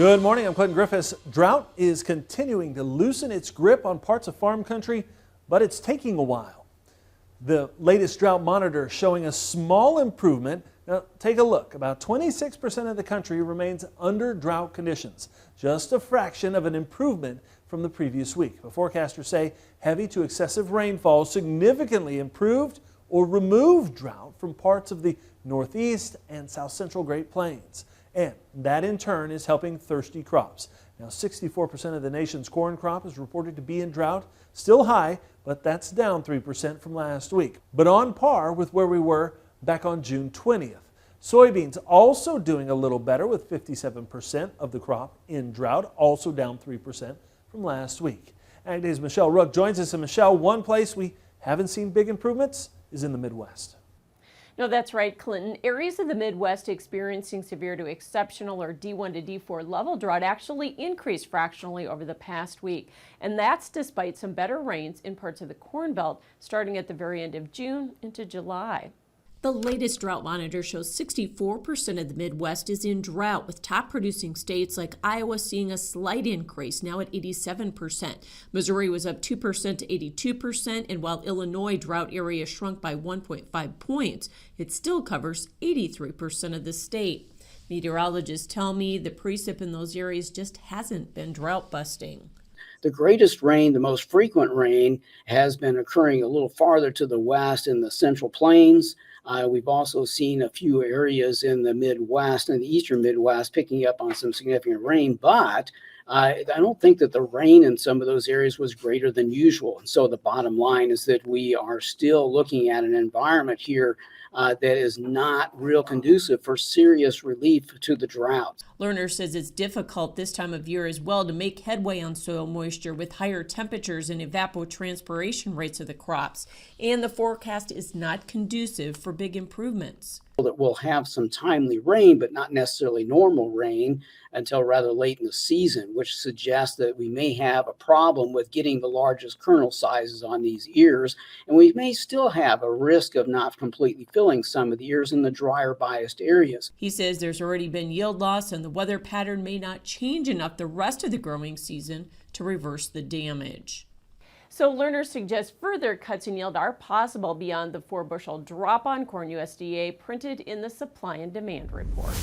Good morning, I'm Clinton Griffiths. Drought is continuing to loosen its grip on parts of farm country, but it's taking a while. The latest drought monitor showing a small improvement. Now take a look. About 26% of the country remains under drought conditions, just a fraction of an improvement from the previous week. But forecasters say heavy to excessive rainfall significantly improved or removed drought from parts of the Northeast and South Central Great Plains. And that in turn is helping thirsty crops. Now 64% of the nation's corn crop is reported to be in drought, still high, but that's down 3% from last week, but on par with where we were back on June 20th. Soybeans also doing a little better with 57% of the crop in drought, also down 3% from last week. Ag Day's Michelle Rook joins us. And Michelle, one place we haven't seen big improvements is in the Midwest. No, that's right, Clinton. Areas of the Midwest experiencing severe to exceptional or D1 to D4 level drought actually increased fractionally over the past week. And that's despite some better rains in parts of the Corn Belt starting at the very end of June into July. The latest drought monitor shows 64% of the Midwest is in drought, with top producing states like Iowa seeing a slight increase, now at 87%. Missouri was up 2% to 82%, and while Illinois drought area shrunk by 1.5 points, it still covers 83% of the state. Meteorologists tell me the precip in those areas just hasn't been drought busting. The greatest rain, the most frequent rain, has been occurring a little farther to the west in the Central Plains. We've also seen a few areas in the Midwest and the eastern Midwest picking up on some significant rain, but I don't think that the rain in some of those areas was greater than usual. And so the bottom line is that we are still looking at an environment here that is not real conducive for serious relief to the drought. Lerner says it's difficult this time of year as well to make headway on soil moisture with higher temperatures and evapotranspiration rates of the crops, and the forecast is not conducive for big improvements. That we'll have some timely rain, but not necessarily normal rain until rather late in the season, which suggests that we may have a problem with getting the largest kernel sizes on these ears, and we may still have a risk of not completely filling some of the ears in the drier biased areas. He says there's already been yield loss and the weather pattern may not change enough the rest of the growing season to reverse the damage. So Lerner suggests further cuts in yield are possible beyond the 4-bushel drop on corn USDA printed in the supply and demand report.